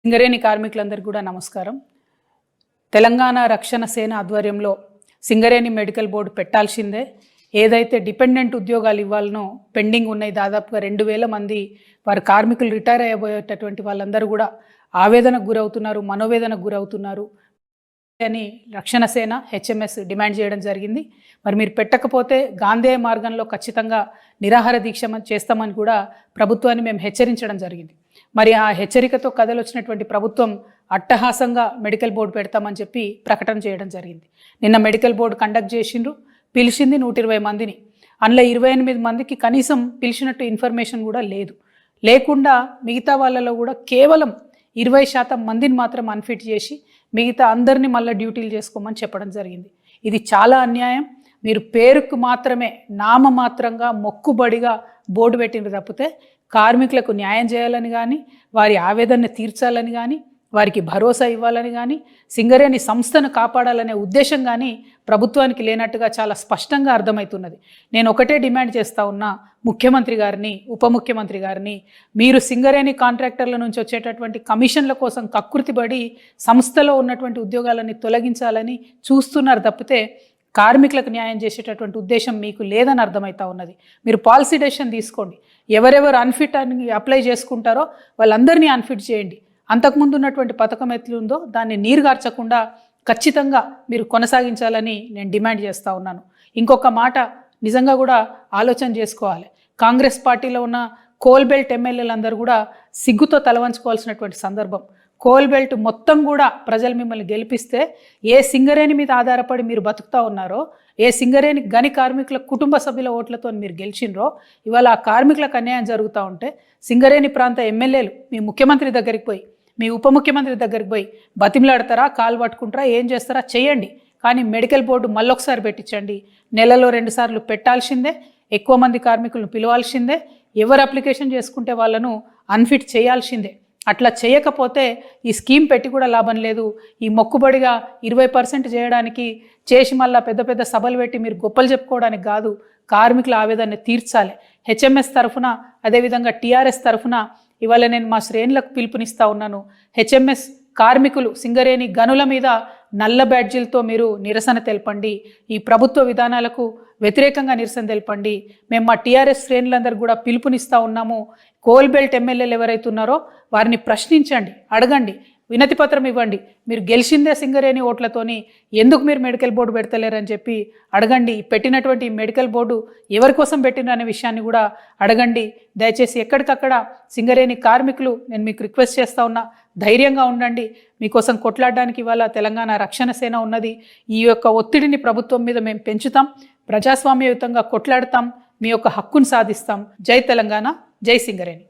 సింగరేణి కార్మికులందరికీ కూడా నమస్కారం. తెలంగాణ రక్షణ సేన ఆధ్వర్యంలో సింగరేణి మెడికల్ బోర్డు పెట్టాల్సిందే. ఏదైతే డిపెండెంట్ ఉద్యోగాలు ఇవ్వాలనో పెండింగ్ ఉన్నాయి, దాదాపుగా 2000 మంది వారి కార్మికులు రిటైర్ అయ్యబోయేటటువంటి వాళ్ళందరూ కూడా ఆవేదనకు గురవుతున్నారు, మనోవేదనకు గురవుతున్నారు అని రక్షణ సేన హెచ్ఎంఎస్ డిమాండ్ చేయడం జరిగింది. మరి మీరు పెట్టకపోతే గాంధేయ మార్గంలో ఖచ్చితంగా నిరాహార దీక్ష చేస్తామని కూడా ప్రభుత్వాన్ని మేము హెచ్చరించడం జరిగింది. మరి ఆ హెచ్చరికతో కథలొచ్చినటువంటి ప్రభుత్వం అట్టహాసంగా మెడికల్ బోర్డు పెడతామని చెప్పి ప్రకటన చేయడం జరిగింది. నిన్న మెడికల్ బోర్డు కండక్ట్ చేసిండ్రు, పిలిచింది 120 మందిని. అందులో 28 మందికి కనీసం పిలిచినట్టు ఇన్ఫర్మేషన్ కూడా లేదు. లేకుండా మిగతా వాళ్ళలో కూడా కేవలం 20% మందిని మాత్రం అన్ఫిట్ చేసి మిగతా అందరినీ మళ్ళీ డ్యూటీలు చేసుకోమని చెప్పడం జరిగింది. ఇది చాలా అన్యాయం. మీరు పేరుకు మాత్రమే నామమాత్రంగా మొక్కుబడిగా బోర్డు పెట్టిన తప్పితే కార్మికులకు న్యాయం చేయాలని కానీ, వారి ఆవేదనను తీర్చాలని కానీ, వారికి భరోసా ఇవ్వాలని కానీ, సింగరేణి సంస్థను కాపాడాలనే ఉద్దేశం కానీ ప్రభుత్వానికి లేనట్టుగా చాలా స్పష్టంగా అర్థమవుతున్నది. నేను ఒకటే డిమాండ్ చేస్తూ ఉన్నా, ముఖ్యమంత్రి గారిని, ఉప ముఖ్యమంత్రి గారిని, మీరు సింగరేణి కాంట్రాక్టర్ల నుంచి వచ్చేటటువంటి కమిషన్ల కోసం కక్కుర్తిపడి సంస్థలో ఉన్నటువంటి ఉద్యోగాలని తొలగించాలని చూస్తున్నారు తప్పితే కార్మికులకు న్యాయం చేసేటటువంటి ఉద్దేశం మీకు లేదని అర్థమవుతా ఉన్నది. మీరు పాలసీ డెసిషన్ తీసుకోండి. ఎవరెవరు అన్ఫిట్ అని అప్లై చేసుకుంటారో వాళ్ళందరినీ అన్ఫిట్ చేయండి. అంతకుముందు ఉన్నటువంటి పథకం ఎట్లుందో దాన్ని నీరుగార్చకుండా ఖచ్చితంగా మీరు కొనసాగించాలని నేను డిమాండ్ చేస్తూ ఉన్నాను. ఇంకొక మాట నిజంగా కూడా ఆలోచన చేసుకోవాలి. కాంగ్రెస్ పార్టీలో ఉన్న కోల్ బెల్ట్ ఎమ్మెల్యేలందరూ కూడా సిగ్గుతో తలవంచుకోవాల్సినటువంటి సందర్భం. కోల్ బెల్ట్ మొత్తం కూడా ప్రజలు మిమ్మల్ని గెలిపిస్తే ఏ సింగరేణి మీద ఆధారపడి మీరు బతుకుతూ ఉన్నారో, ఏ సింగరేణి గని కార్మికుల కుటుంబ సభ్యుల ఓట్లతో మీరు గెలిచినరో, ఇవాళ ఆ కార్మికులకు అన్యాయం జరుగుతూ ఉంటే సింగరేణి ప్రాంత ఎమ్మెల్యేలు మీ ముఖ్యమంత్రి దగ్గరికి పోయి, మీ ఉప ముఖ్యమంత్రి దగ్గరికి పోయి బతిమలాడతారా, కాలు పట్టుకుంటారా, ఏం చేస్తారా చేయండి. కానీ మెడికల్ బోర్డు మళ్ళొకసారి పెట్టించండి. నెలలో 2 సార్లు పెట్టాల్సిందే. ఎక్కువ మంది కార్మికులను పిలవాల్సిందే. ఎవరు అప్లికేషన్ చేసుకుంటే వాళ్ళను అన్ఫిట్ చేయాల్సిందే. అట్లా చేయకపోతే ఈ స్కీమ్ పెట్టి కూడా లాభం లేదు. ఈ మొక్కుబడిగా 20% చేయడానికి చేసి మళ్ళీ పెద్ద పెద్ద సభలు పెట్టి మీరు గొప్పలు చెప్పుకోవడానికి కాదు, కార్మికుల ఆవేదనని తీర్చాలి. హెచ్ఎంఎస్ తరఫున, అదేవిధంగా టీఆర్ఎస్ తరఫున ఇవాళ నేను మా శ్రేణులకు పిలుపునిస్తూ ఉన్నాను. హెచ్ఎంఎస్ కార్మికులు, సింగరేణి గనుల మీద నల్ల బ్యాడ్జీలతో మీరు నిరసన తెలపండి. ఈ ప్రభుత్వ విధానాలకు వ్యతిరేకంగా నిరసన తెలపండి. మేము మా టీఆర్ఎస్ శ్రేణులందరూ కూడా పిలుపునిస్తూ ఉన్నాము. కోల్ బెల్ట్ ఎమ్మెల్యేలు ఎవరైతే ఉన్నారో వారిని ప్రశ్నించండి, అడగండి, వినతి పత్రం ఇవ్వండి. మీరు గెలిచిందే సింగరేణి ఓట్లతోని ఎందుకు మీరు మెడికల్ బోర్డు పెడతలేరని చెప్పి అడగండి. పెట్టినటువంటి మెడికల్ బోర్డు ఎవరి కోసం పెట్టిన అనే విషయాన్ని కూడా అడగండి. దయచేసి ఎక్కడికక్కడ సింగరేణి కార్మికులు, నేను మీకు రిక్వెస్ట్ చేస్తూ ఉన్నా, ధైర్యంగా ఉండండి. మీకోసం కొట్లాడడానికి ఇవాళ తెలంగాణ రక్షణ సేన ఉన్నది. ఈ యొక్క ఒత్తిడిని ప్రభుత్వం మీద మేము పెంచుతాం, ప్రజాస్వామ్యయుతంగా కొట్లాడతాం, మీ యొక్క హక్కును సాధిస్తాం. జై తెలంగాణ, జై సింగరేణి.